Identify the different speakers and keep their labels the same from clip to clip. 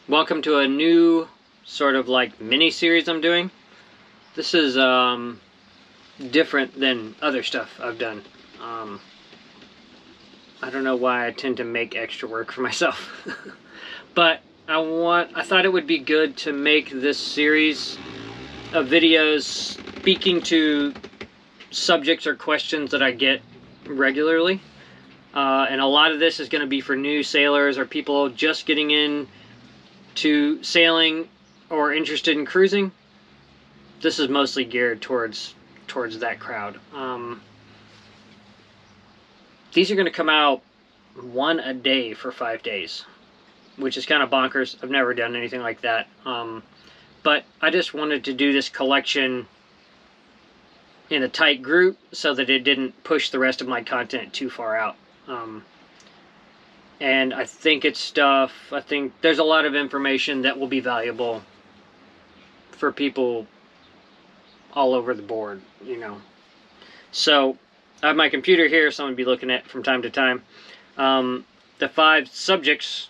Speaker 1: Welcome to a new sort of like mini series I'm doing. This is different than other stuff I've done. I don't know why I tend to make extra work for myself. But I thought it would be good to make this series of videos speaking to subjects or questions that I get regularly. And a lot of this is going to be for new sailors or people just getting in to sailing or interested in cruising. This is mostly geared towards that crowd. These are going to come out one a day for 5 days, which is kind of bonkers. I've never done anything like that. But I just wanted to do this collection in a tight group so that it didn't push the rest of my content too far out. And I think it's stuff, I think there's a lot of information that will be valuable for people all over the board, you know. So I have my computer here, so I'm going to be looking at from time to time. The 5 subjects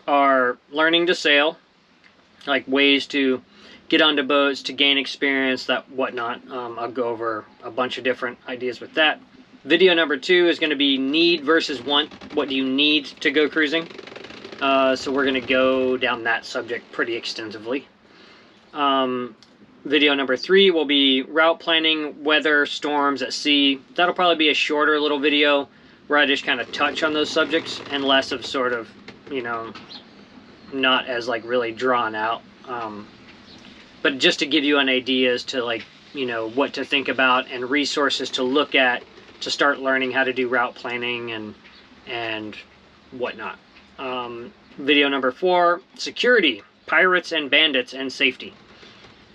Speaker 1: are learning to sail, like ways to get onto boats, to gain experience, that whatnot. I'll go over a bunch of different ideas with that. Video number 2 is going to be need versus want. What do you need to go cruising? So we're going to go down that subject pretty extensively. Video number 3 will be route planning, weather, storms at sea. That'll probably be a shorter little video where I just kind of touch on those subjects and less of sort of, you know, not as like really drawn out. But just to give you an idea as to like, you know, what to think about and resources to look at to start learning how to do route planning and whatnot. Video number 4, security, pirates and bandits and safety.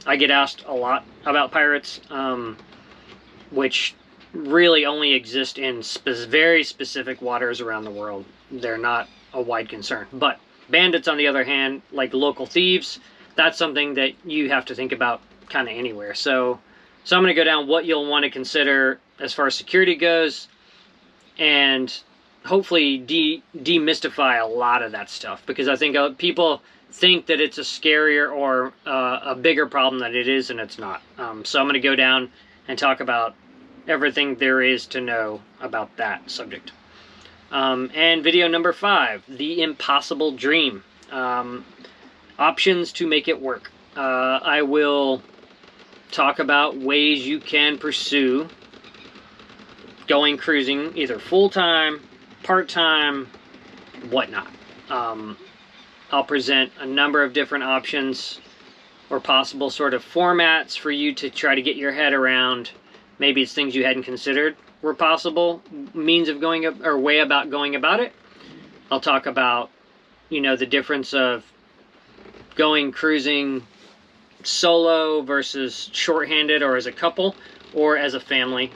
Speaker 1: I get asked a lot about pirates, which really only exist in very specific waters around the world. They're not a wide concern. But bandits, on the other hand, like local thieves, that's something that you have to think about kind of anywhere. So I'm going to go down what you'll want to consider as far as security goes, and hopefully demystify a lot of that stuff, because I think people think that it's a scarier or a bigger problem than it is, and it's not. So I'm going to go down and talk about everything there is to know about that subject. And video number 5, the impossible dream. Options to make it work. I will talk about ways you can pursue going cruising, either full-time, part-time, whatnot. I'll present a number of different options or possible sort of formats for you to try to get your head around. Maybe it's things you hadn't considered were possible means of going or way about going about it. I'll talk about, you know, the difference of going cruising solo versus shorthanded, or as a couple, or as a family.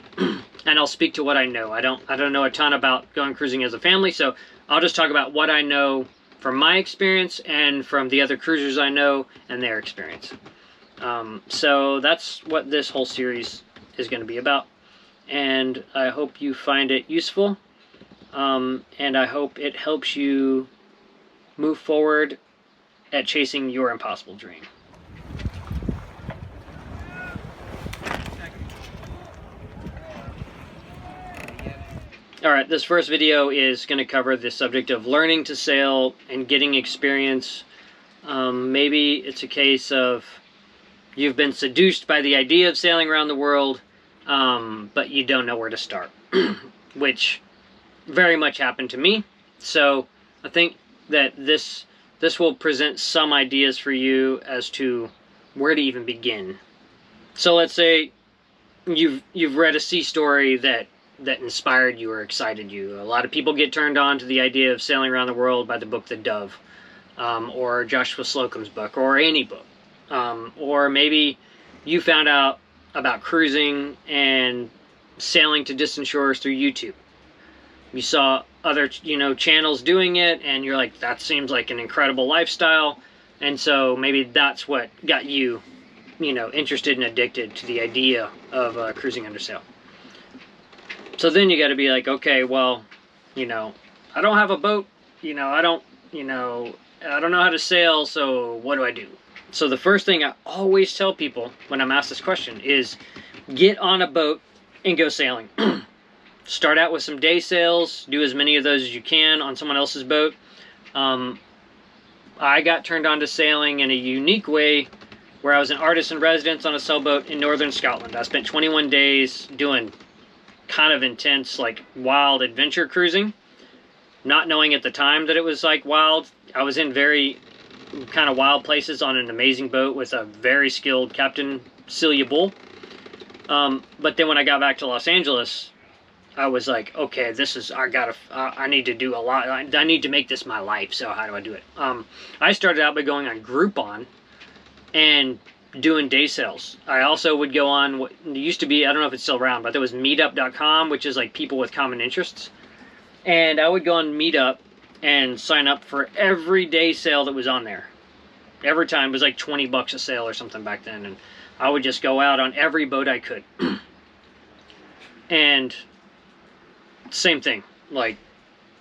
Speaker 1: And I'll speak to what I know. I don't know a ton about going cruising as a family, so I'll just talk about what I know from my experience and from the other cruisers I know and their experience. So that's what this whole series is going to be about. And I hope you find it useful. And I hope it helps you move forward at chasing your impossible dream. Alright, this first video is going to cover the subject of learning to sail and getting experience. Maybe it's a case of you've been seduced by the idea of sailing around the world, but you don't know where to start, which very much happened to me. So I think that this will present some ideas for you as to where to even begin. So let's say you've read a sea story that inspired you or excited you. A lot of people get turned on to the idea of sailing around the world by the book The Dove, or Joshua Slocum's book, or any book. Or maybe you found out about cruising and sailing to distant shores through YouTube. You saw other, channels doing it, and you're like, that seems like an incredible lifestyle. And so maybe that's what got you, interested and addicted to the idea of cruising under sail. So then you got to be like, okay, well, I don't have a boat, I don't, I don't know how to sail, so what do I do? So the first thing I always tell people when I'm asked this question is get on a boat and go sailing. Start out with some day sails, do as many of those as you can on someone else's boat. I got turned on to sailing in a unique way where I was an artist in residence on a sailboat in northern Scotland. I spent 21 days doing kind of intense, like wild adventure cruising, not knowing at the time that it was like wild. I was in very kind of wild places on an amazing boat with a very skilled captain, Celia Bull. But then when I got back to Los Angeles, I was like, okay, this is, I need to do a lot. I need to make this my life. So how do I do it? I started out by going on Groupon and doing day sails. I also would go on what used to be, I don't know if it's still around, but there was meetup.com, which is like people with common interests. And I would go on Meetup and sign up for every day sail that was on there. Every time. It was like 20 bucks a sail or something back then. And I would just go out on every boat I could. And same thing. Like,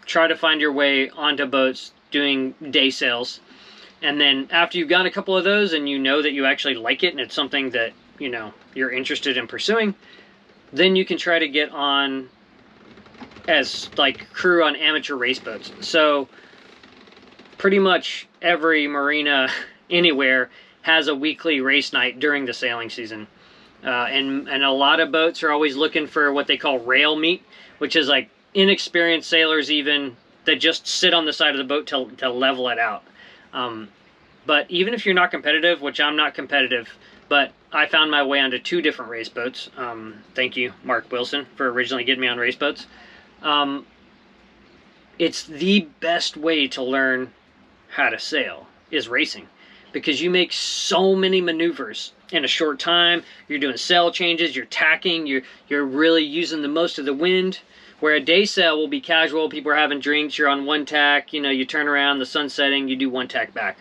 Speaker 1: try to find your way onto boats doing day sails. And then after you've got a couple of those and you know that you actually like it and it's something that, you know, you're interested in pursuing, then you can try to get on as like crew on amateur race boats. So pretty much every marina anywhere has a weekly race night during the sailing season. And a lot of boats are always looking for what they call rail meet, which is like inexperienced sailors even that just sit on the side of the boat to level it out. But even if you're not competitive, which I'm not competitive, but I found my way onto 2 different race boats. Thank you, Mark Wilson, for originally getting me on race boats. It's the best way to learn how to sail is racing, because you make so many maneuvers in a short time. You're doing sail changes, you're tacking, you're really using the most of the wind. Where a day sail will be casual, people are having drinks, you're on one tack, you know, you turn around, the sun's setting, you do one tack back.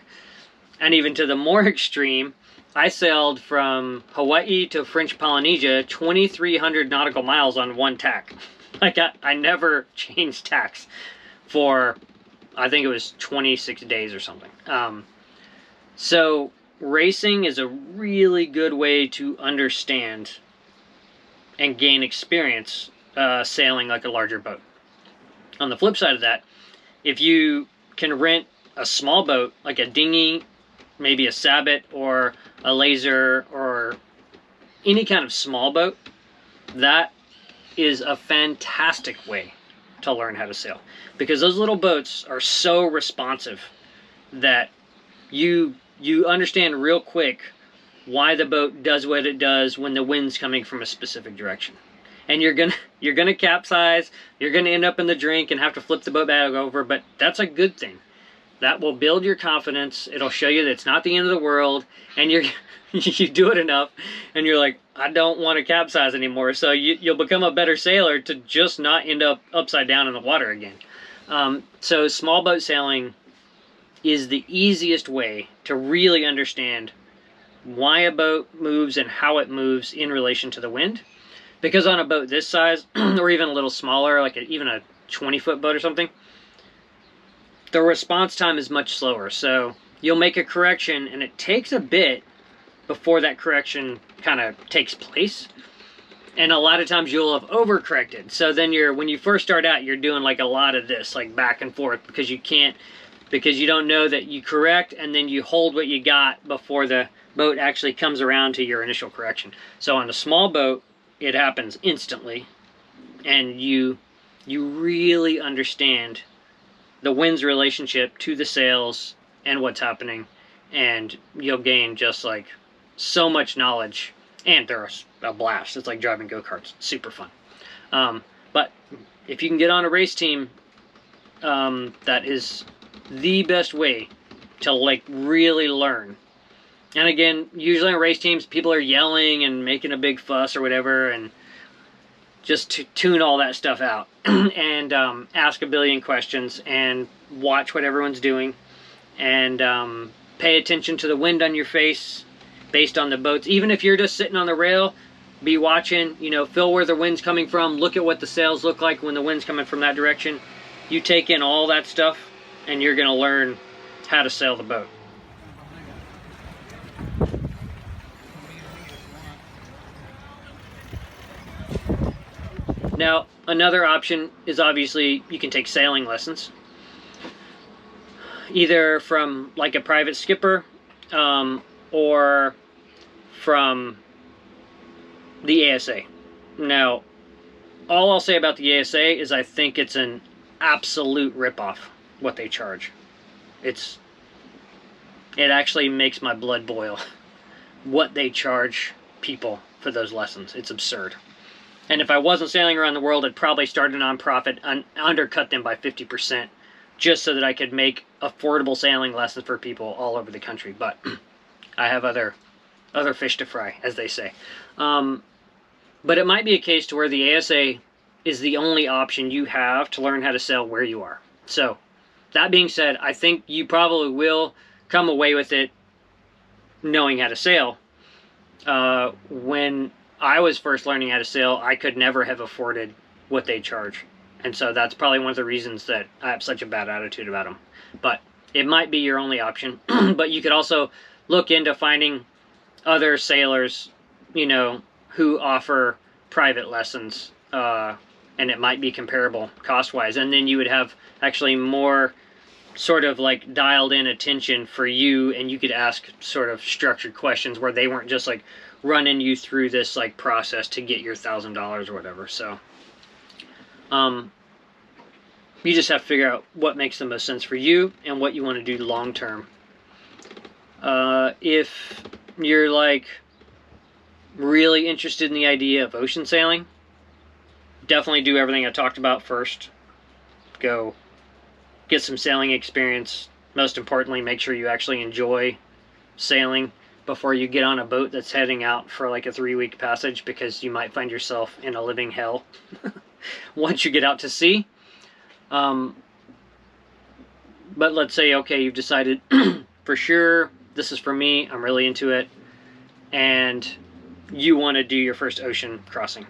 Speaker 1: And even to the more extreme, I sailed from Hawaii to French Polynesia 2,300 nautical miles on one tack. Like, I never changed tacks for, I think it was 26 days or something. So racing is a really good way to understand and gain experience sailing like a larger boat. On the flip side of that, if you can rent a small boat, like a dinghy, maybe a sabot or a laser or any kind of small boat, that is a fantastic way to learn how to sail, because those little boats are so responsive that you understand real quick why the boat does what it does when the wind's coming from a specific direction. And you're gonna capsize, you're gonna end up in the drink and have to flip the boat back over, but that's a good thing. That will build your confidence. It'll show you that it's not the end of the world, and you do it enough, and you're like, I don't want to capsize anymore. So you'll become a better sailor to just not end up upside down in the water again. So small boat sailing is the easiest way to really understand why a boat moves and how it moves in relation to the wind. Because on a boat this size, or even a little smaller, like even a 20-foot boat or something, the response time is much slower. So you'll make a correction, and it takes a bit before that correction kind of takes place. And a lot of times you'll have overcorrected. So then when you first start out, you're doing like a lot of this, like back and forth, because you don't know that you correct, and then you hold what you got before the boat actually comes around to your initial correction. So on a small boat, it happens instantly, and you really understand the wind's relationship to the sails and what's happening, and you'll gain just like so much knowledge, and they're a blast. It's like driving go-karts. Super fun. But if you can get on a race team, that is the best way to like really learn. And again, usually on race teams, people are yelling and making a big fuss or whatever, and just to tune all that stuff out and ask a billion questions and watch what everyone's doing, and pay attention to the wind on your face based on the boats. Even if you're just sitting on the rail, be watching, you know, feel where the wind's coming from, look at what the sails look like when the wind's coming from that direction. You take in all that stuff, and you're going to learn how to sail the boat. Now, another option is obviously you can take sailing lessons, either from like a private skipper or from the ASA. Now, all I'll say about the ASA is I think it's an absolute ripoff what they charge. It actually makes my blood boil what they charge people for those lessons. It's absurd. And if I wasn't sailing around the world, I'd probably start a nonprofit and undercut them by 50% just so that I could make affordable sailing lessons for people all over the country. But I have other fish to fry, as they say. But it might be a case to where the ASA is the only option you have to learn how to sail where you are. So, that being said, I think you probably will come away with it knowing how to sail. When I was first learning how to sail, I could never have afforded what they charge. And so that's probably one of the reasons that I have such a bad attitude about them. But it might be your only option. But you could also look into finding other sailors, you know, who offer private lessons, and it might be comparable cost-wise. And then you would have actually more sort of like dialed in attention for you, and you could ask sort of structured questions where they weren't just like running you through this like process to get your $1,000 or whatever. So you just have to figure out what makes the most sense for you and what you want to do long term. If you're like really interested in the idea of ocean sailing, definitely do everything I talked about first. Go get some sailing experience. Most importantly, make sure you actually enjoy sailing before you get on a boat that's heading out for like a 3-week passage, because you might find yourself in a living hell once you get out to sea. But let's say, okay, you've decided for sure this is for me, I'm really into it, and you want to do your first ocean crossing.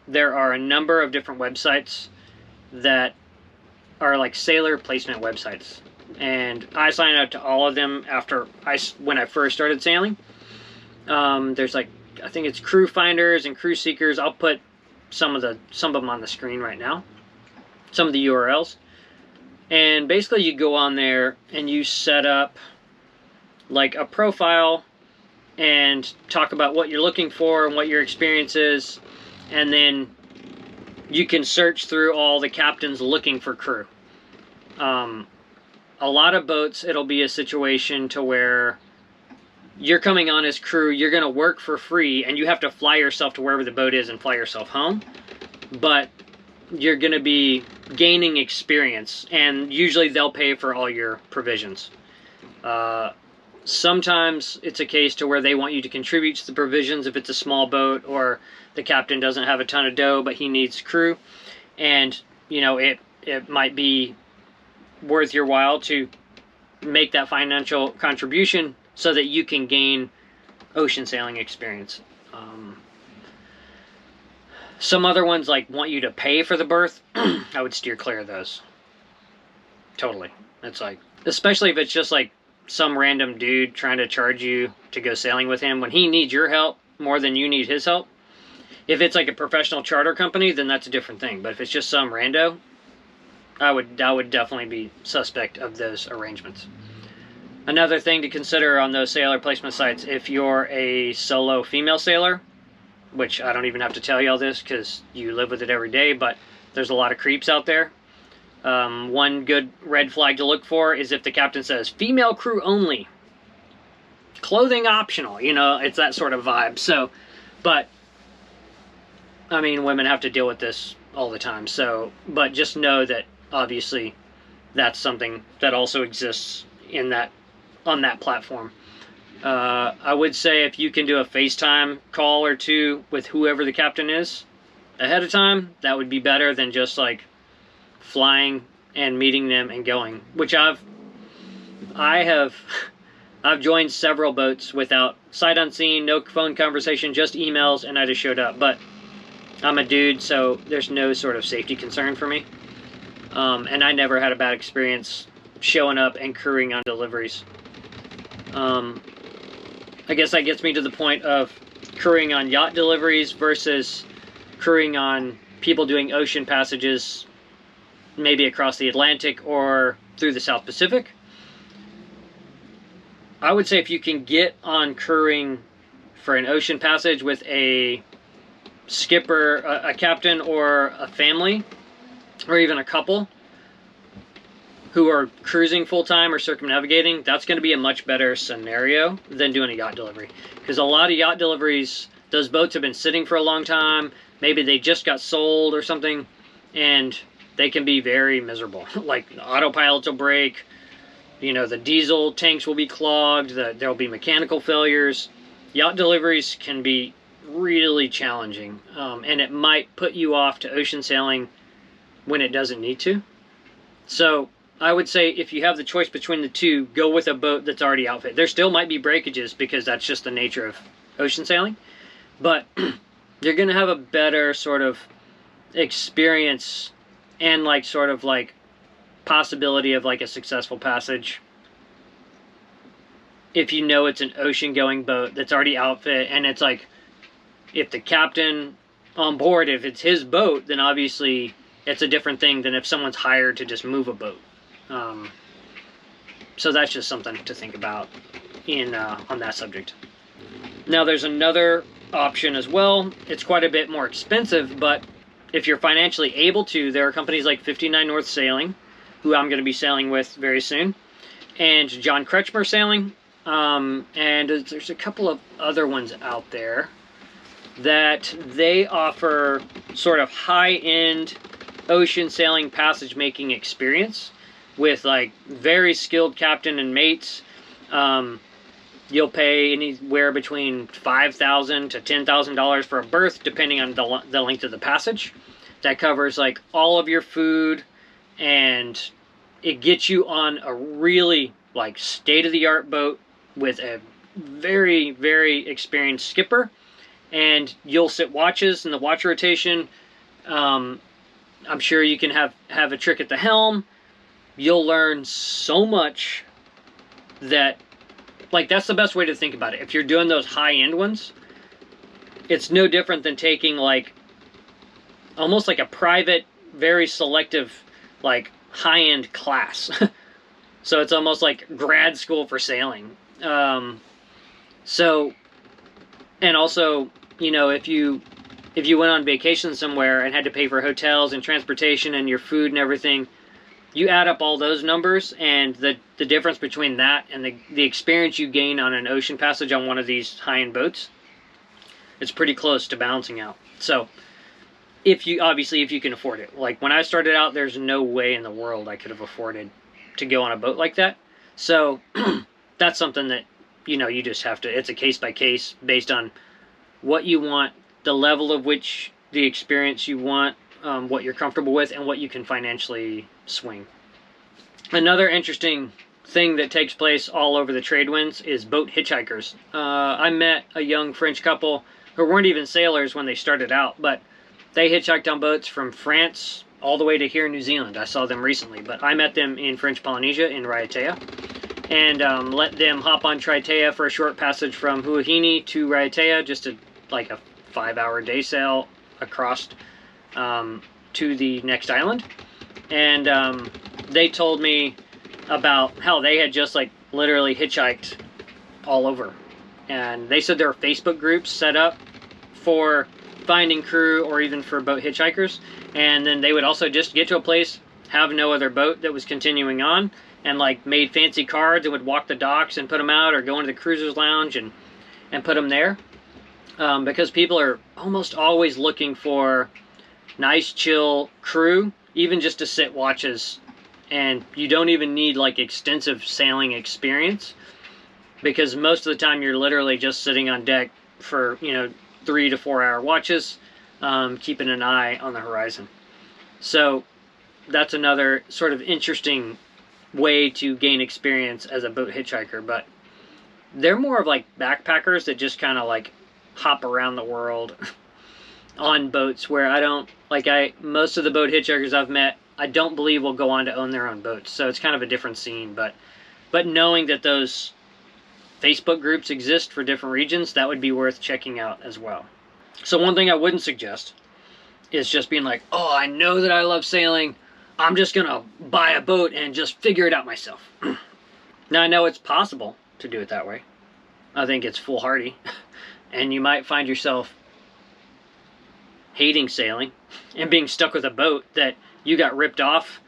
Speaker 1: There are a number of different websites that are like sailor placement websites, and I signed up to all of them when I first started sailing. There's like, I think it's Crew Finders and Crew Seekers. I'll put some of them on the screen right now, some of the URLs. And basically you go on there and you set up like a profile and talk about what you're looking for and what your experience is, and then you can search through all the captains looking for crew. A lot of boats, it'll be a situation to where you're coming on as crew, you're going to work for free, and you have to fly yourself to wherever the boat is and fly yourself home. But you're going to be gaining experience, and usually they'll pay for all your provisions. Sometimes it's a case to where they want you to contribute to the provisions if it's a small boat, or the captain doesn't have a ton of dough but he needs crew, and you know, it might be worth your while to make that financial contribution so that you can gain ocean sailing experience. Some other ones like want you to pay for the berth. I would steer clear of those. Totally. It's like, especially if it's just like some random dude trying to charge you to go sailing with him when he needs your help more than you need his help. If it's like a professional charter company, then that's a different thing. But if it's just some rando, I would definitely be suspect of those arrangements. Another thing to consider on those sailor placement sites, if you're a solo female sailor, which I don't even have to tell you all this because you live with it every day, but there's a lot of creeps out there. One good red flag to look for is if the captain says, female crew only, clothing optional, you know, it's that sort of vibe. So, but, I mean, women have to deal with this all the time, so, but just know that, obviously, that's something that also exists in that, on that platform. I would say if you can do a FaceTime call or two with whoever the captain is ahead of time, that would be better than just like flying and meeting them and going. Which I've joined several boats without sight unseen, no phone conversation, just emails, and I just showed up. But I'm a dude, so there's no sort of safety concern for me. And I never had a bad experience showing up and crewing on deliveries. I guess that gets me to the point of crewing on yacht deliveries versus crewing on people doing ocean passages, maybe across the Atlantic or through the South Pacific. I would say if you can get on crewing for an ocean passage with a skipper, a captain, or a family, or even a couple who are cruising full-time or circumnavigating, that's going to be a much better scenario than doing a yacht delivery. Because a lot of yacht deliveries, those boats have been sitting for a long time, maybe they just got sold or something, and they can be very miserable. Like, the autopilots will break, you know, the diesel tanks will be clogged, there'll be mechanical failures. Yacht deliveries can be really challenging, and it might put you off to ocean sailing when it doesn't need to. So I would say if you have the choice between the two, go with a boat that's already outfitted. There still might be breakages because that's just the nature of ocean sailing, but you're going to have a better sort of experience and like sort of like possibility of like a successful passage if you know it's an ocean going boat that's already outfit. And it's like, if the captain on board, if it's his boat, then obviously it's a different thing than if someone's hired to just move a boat. So that's just something to think about on that subject. Now there's another option as well. It's quite a bit more expensive, but if you're financially able to, there are companies like 59 North Sailing, who I'm going to be sailing with very soon, and John Kretschmer Sailing, and there's a couple of other ones out there that they offer sort of high-end ocean sailing passage making experience with like very skilled captain and mates. You'll pay anywhere between $5,000 to $10,000 for a berth, depending on the length of the passage. That covers like all of your food, and it gets you on a really like state-of-the-art boat with a very, very experienced skipper, and you'll sit watches in the watch rotation. I'm sure you can have a trick at the helm. You'll learn so much that, like, that's the best way to think about it. If you're doing those high-end ones, it's no different than taking, like, almost like a private, very selective, like, high-end class. So it's almost like grad school for sailing. So, and also, you know, if you went on vacation somewhere and had to pay for hotels and transportation and your food and everything, you add up all those numbers, and the difference between that and the experience you gain on an ocean passage on one of these high-end boats, it's pretty close to balancing out. So if you can afford it. Like when I started out, there's no way in the world I could have afforded to go on a boat like that. So that's something that, you know, you just have to, it's a case by case based on what you want, the level of which the experience you want, what you're comfortable with, and what you can financially swing. Another interesting thing that takes place all over the trade winds is boat hitchhikers. I met a young French couple who weren't even sailors when they started out, but they hitchhiked on boats from France all the way to here in New Zealand. I saw them recently, but I met them in French Polynesia in Raiatea, and let them hop on Traitea for a short passage from Huahine to Raiatea, just like a 5-hour day sail across to the next island. And they told me about how they had just like literally hitchhiked all over, and they said there are Facebook groups set up for finding crew or even for boat hitchhikers, and then they would also just get to a place, have no other boat that was continuing on, and like made fancy cards and would walk the docks and put them out, or go into the cruiser's lounge and put them there, because people are almost always looking for nice chill crew, even just to sit watches. And you don't even need like extensive sailing experience, because most of the time you're literally just sitting on deck for, you know, 3 to 4 hour watches, keeping an eye on the horizon. So that's another sort of interesting way to gain experience as a boat hitchhiker. But they're more of like backpackers that just kind of like hop around the world on boats, where most of the boat hitchhikers I've met I don't believe will go on to own their own boats. So it's kind of a different scene. But knowing that those Facebook groups exist for different regions, that would be worth checking out as well. So one thing I wouldn't suggest is just being like, oh, I know that I love sailing, I'm just gonna buy a boat and just figure it out myself. Now I know it's possible to do it that way. I think it's foolhardy. And you might find yourself hating sailing and being stuck with a boat that you got ripped off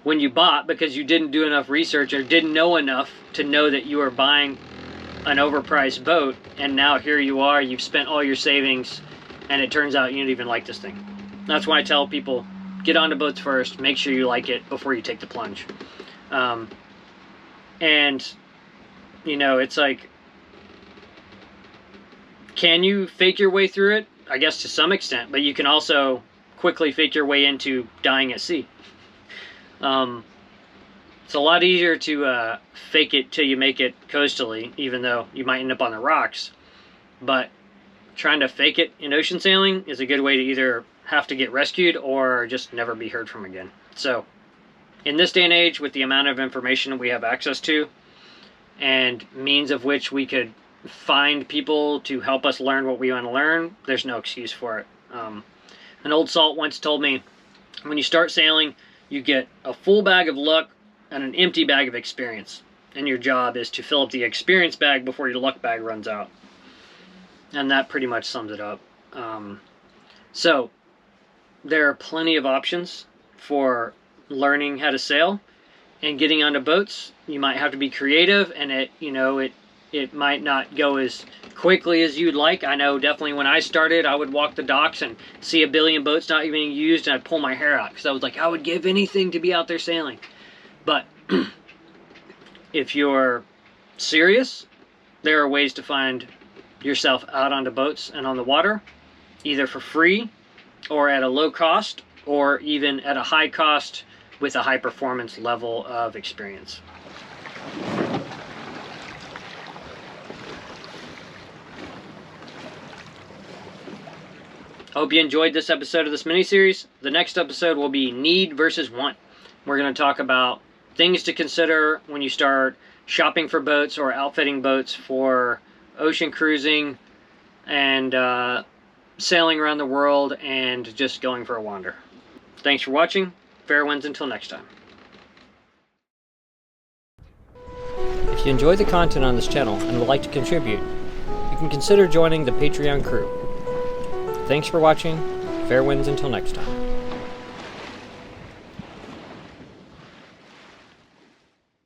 Speaker 1: when you bought because you didn't do enough research or didn't know enough to know that you were buying an overpriced boat, and now here you are, you've spent all your savings, and it turns out you don't even like this thing. That's why I tell people, get onto boats first, make sure you like it before you take the plunge. And, you know, it's like, can you fake your way through it? I guess to some extent, but you can also quickly fake your way into dying at sea. It's a lot easier to fake it till you make it coastally, even though you might end up on the rocks. But trying to fake it in ocean sailing is a good way to either have to get rescued or just never be heard from again. So, in this day and age, with the amount of information we have access to, and means of which we could find people to help us learn what we want to learn, there's no excuse for it. An old salt once told me, when you start sailing, you get a full bag of luck and an empty bag of experience. And your job is to fill up the experience bag before your luck bag runs out. And that pretty much sums it up. So, there are plenty of options for learning how to sail and getting onto boats. You might have to be creative, and it might not go as quickly as you'd like. I know definitely when I started, I would walk the docks and see a billion boats not even being used, and I'd pull my hair out because I was like, I would give anything to be out there sailing. But if you're serious, there are ways to find yourself out onto boats and on the water, either for free or at a low cost, or even at a high cost with a high performance level of experience. I hope you enjoyed this episode of this mini-series. The next episode will be need versus want. We're going to talk about things to consider when you start shopping for boats or outfitting boats for ocean cruising and sailing around the world and just going for a wander. Thanks for watching. Fair winds until next time. If you enjoy the content on this channel and would like to contribute, you can consider joining the Patreon crew. Thanks for watching. Fair winds until next time.